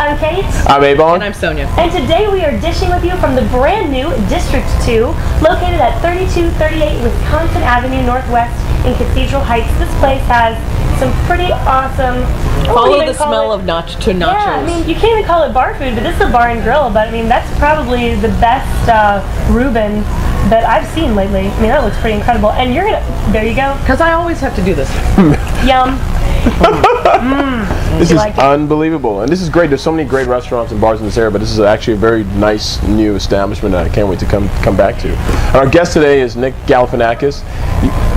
I'm Kate. I'm Ebong. And I'm Sonya. And today we are dishing with you from the brand new District 2, located at 3238 Wisconsin Avenue Northwest in Cathedral Heights. This place has some pretty awesome... Follow the smell of nachos. Yeah, I mean, you can't even call it bar food, but this is a Bar and Grille. But I mean, that's probably the best Reuben that I've seen lately. I mean, that looks pretty incredible. And you're gonna... There you go. Because I always have to do this. Yum. This is unbelievable, and this is great. There's so many great restaurants and bars in this area, but this is actually a very nice new establishment that I can't wait to come back to. And our guest today is Nick Galifianakis.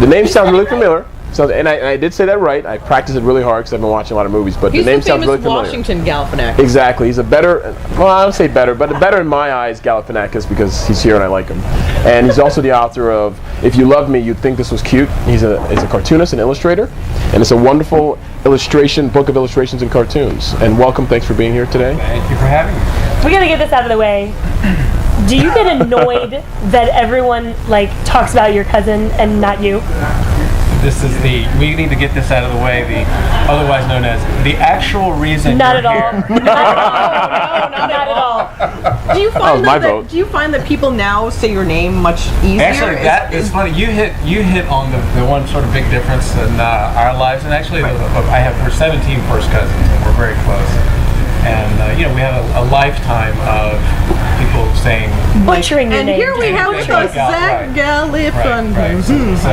The name sounds really familiar. So, and I did say that right. I practiced it really hard because I've been watching a lot of movies, but the name sounds really familiar. He's the famous Washington Galifianakis. Exactly. He's a better, well, I don't say better, but better in my eyes Galifianakis because he's here and I like him. And he's also the author of If You Loved Me, You'd Think This Was Cute. He's a cartoonist and illustrator, and it's a wonderful book of illustrations and cartoons. And welcome. Thanks for being here today. Thank you for having me. We gotta get this out of the way. Do you get annoyed that everyone talks about your cousin and not you? We need to get this out of the way, otherwise known as the actual reason Not you're at all. here. Not at all. Do you find that people now say your name much easier? Actually, it's funny. You hit on the one sort of big difference in our lives, and actually, we're 17 first cousins, and we're very close. And we have a lifetime of people saying butchering your name. And here we have with us Zach Galifianakis. So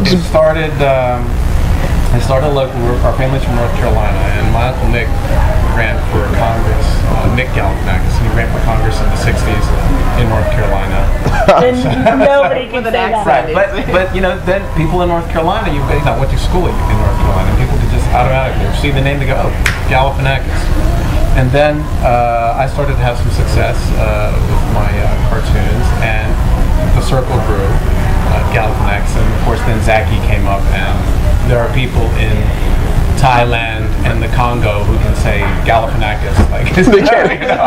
it started. I started local. Our family's from North Carolina, and my uncle Nick ran for Congress. Nick Galifianakis, and he ran for Congress in the '60s in North Carolina. And nobody can say that. Right, but then people in North Carolina, you went to school in North Carolina, and people could just automatically see the name and go, oh, Galifianakis. And then I started to have some success with my cartoons, and the circle grew, Galifianakis, and of course then Zaki came up, and there are people in Thailand and the Congo who can say Galifianakis.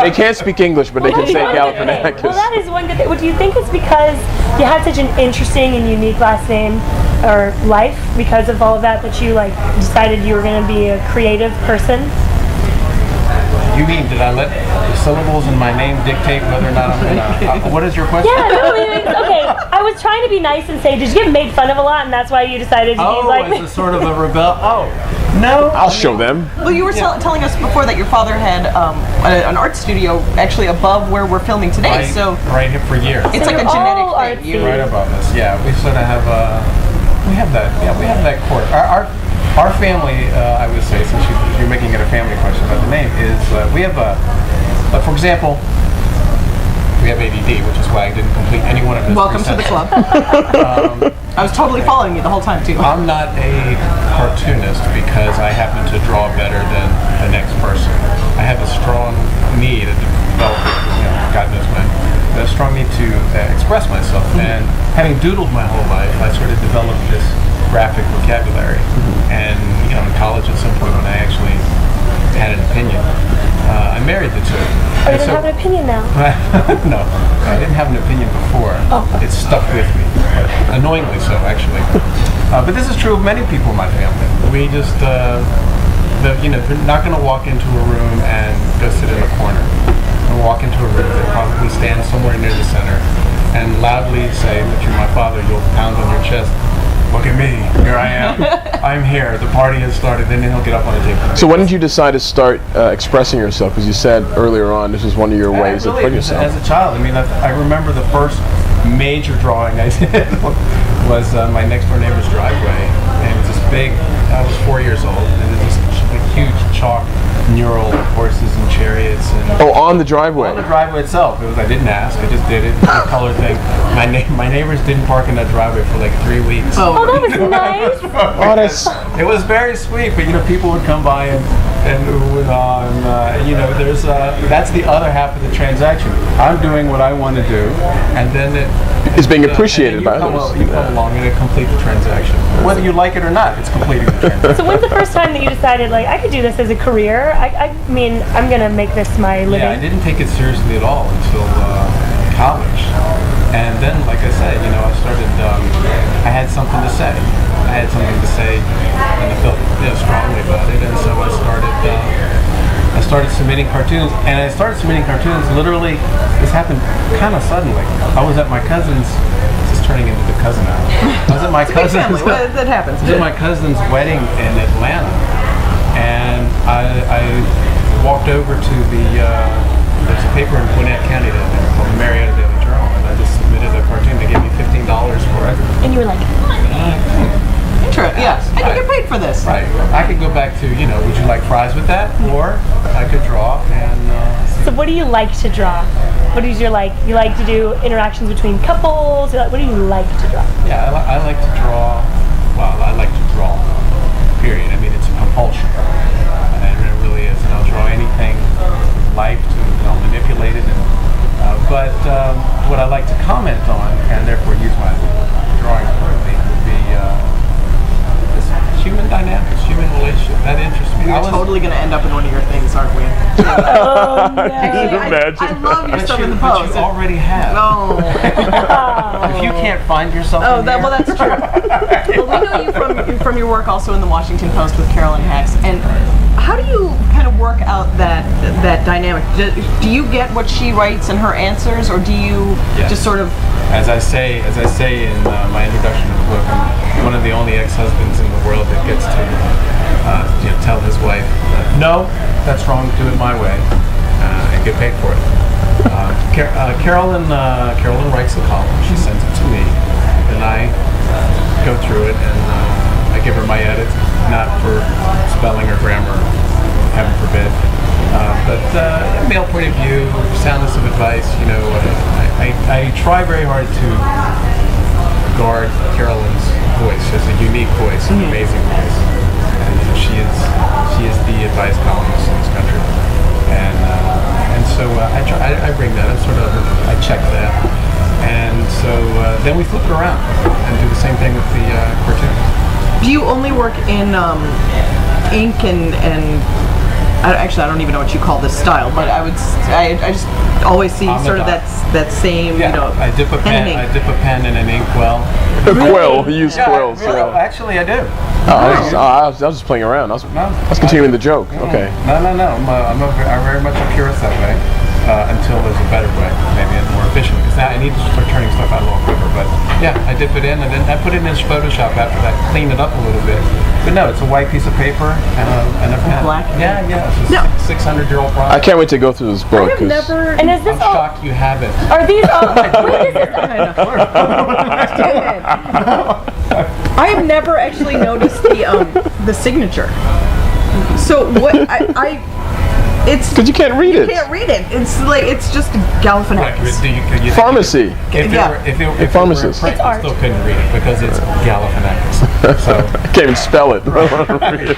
They can't speak English, but they can say Galifianakis. Well, that is one good thing. Do you think it's because you had such an interesting and unique last name or life because of all of that you decided you were going to be a creative person? You mean, did I let the syllables in my name dictate whether or not I'm gonna? What is your question? Yeah, no, okay. I was trying to be nice and say, did you get made fun of a lot, and that's why you decided to be like? Oh, it's a sort of a rebel. Oh, no. I'll show them. Well, you were telling us before that your father had an art studio actually above where we're filming today. Right here for years. It's like a genetic thing. Right above us. Yeah, we sort of have we have that. Yeah, we have that court. Our family, I would say, since you're making it a family question about the name, is we have for example, we have ADD, which is why I didn't complete any one of those. Welcome to the club. I was totally following you the whole time too. I'm not a cartoonist because I happen to draw better than the next person. I have a strong need to develop, God knows when, a strong need to express myself. And having doodled my whole life, I sort of developed this graphic vocabulary. And in college at some point when I actually had an opinion, I married the two. Oh, you don't have an opinion now? No, I didn't have an opinion before. Oh. It stuck with me, annoyingly so, actually. But this is true of many people in my family. We just, they're not going to walk into a room and go sit in a corner. They'll walk into a room, they probably stand somewhere near the center, and loudly say that you're my father. You'll pound on your chest. Look at me, here I am. I'm here, the party has started, then he'll get up on the table. So when did you decide to start expressing yourself? Because you said earlier on this was one of your ways of putting yourself. As a child, I remember the first major drawing I did was my next door neighbor's driveway. And it was this big, I was 4 years old, and it was this huge chalk mural of horses and chariots. And on the driveway? On the driveway itself. I didn't ask, I just did it. It was a color thing. My neighbors didn't park in that driveway for 3 weeks. Oh, that was nice. It was very sweet, but people would come by and ooh and ah, and there's that's the other half of the transaction. I'm doing what I want to do, and then it's being appreciated by others. You come along and complete the transaction, whether you like it or not. It's completing the transaction. So when's the first time that you decided I could do this as a career? I mean, I'm gonna make this my living. Yeah, I didn't take it seriously at all until college, and then, like I said, I started. I had something to say. And I felt strongly about it, and so I started I started submitting cartoons, and I started submitting cartoons literally, this happened kind of suddenly. I was at my cousin's, this is turning into the cousin hour. I was at my cousin's, that happens. I was at my cousin's wedding in Atlanta, and I walked over to there's a paper in Gwinnett County there called the Marietta Daily Journal, and I just submitted a cartoon. They gave me $15 for it. And you were like, Interesting. Yeah, I can get paid for this. Right. I could go back to, would you like fries with that? Or I could draw and... so what do you like to draw? What is your you like to do interactions between couples? What do you like to draw? Yeah, I like to draw, I like to draw, period. I mean, it's a compulsion. And it really is. And I'll draw anything life to, I'll manipulate it. But what I like to comment on, and therefore use my drawing currently, would be this human dynamics, human relationship. That interests me. We're totally going to end up in one of your things, aren't we? Oh, no. I love your stuff in the But post. you already have. No. If you can't find yourself in here, Well, that's true. Well, we know you from your work also in the Washington Post with Carolyn Hacks. And how do you kind of work out that dynamic? Do you get what she writes and her answers, or do you just sort of... As I say in my introduction to the book, I'm one of the only ex-husbands in the world that gets to tell his wife, no, that's wrong, do it my way, and get paid for it. Carolyn writes the column, she sends it to me, and I go through it, and I give her my edit, not for spelling or grammar, heaven forbid, but male point of view, soundness of advice, I try very hard to guard Carolyn's voice. She has a unique voice, an amazing voice. And she is the advice columnist in this country. And so I bring that. I check that. And so then we flip it around and do the same thing with the cartoon. Do you only work in ink and actually, I don't even know what you call this style, but I just always see sort of that same, I dip a pen in an ink well. Quill, you use quills. Really? Actually, I do. I was just playing around. I was continuing the joke. Okay. No. I'm very much a purist that way. Until there's a better way, maybe a more efficient. Because now I need to start turning stuff out a little quicker. But yeah, I dip it in, and then I put it in Photoshop after that, clean it up a little bit. But no, it's a white piece of paper and a pen. Black. Yeah. It's a 600-year-old product. I can't wait to go through this book. And is this I'm shocked you haven't. Are these all? I have never actually noticed the signature. So what it's because you can't read it. You can't read it. It's just Galifianakis. Pharmacy. If it were pharmacist. print, you still couldn't read it because it's Galifianakis. So I can't even spell it.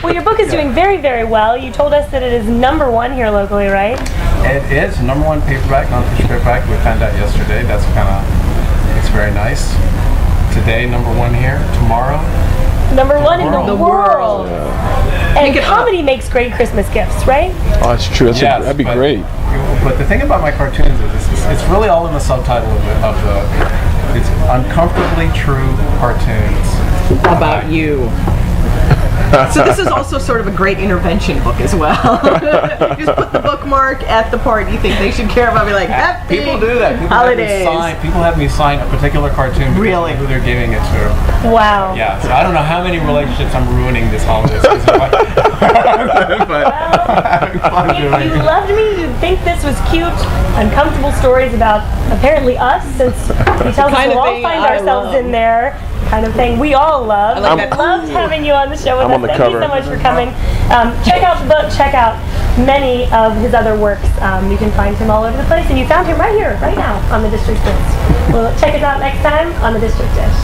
Well, your book is doing very, very well. You told us that it is #1 here locally, right? It is #1 paperback, non-fiction paperback. We found out yesterday. It's very nice. Today, #1 here. Tomorrow, #1 in the world. And Pick it comedy makes great Christmas gifts, right? Oh, that's true. That'd be great. But the thing about my cartoons is it's really all in the subtitle of the it's uncomfortably true cartoons About you. So this is also sort of a great intervention book as well. You just put the bookmark at the part you think they should care about. Be like, happy people do that. holidays. People have me sign a particular cartoon. Really? Who they're giving it to. Wow. Yeah. So I don't know how many relationships I'm ruining this holiday season. But If you loved me, you'd think this was cute, uncomfortable stories about apparently us, since he tells us we'll all find ourselves in there, kind of thing we all love. I like that. Loved having you on the show with I'm us. on the Thank cover. you so much for coming. Check out the book, check out many of his other works. You can find him all over the place, and you found him right here, right now, on the District Dish. Well, check us out next time on the District Dish.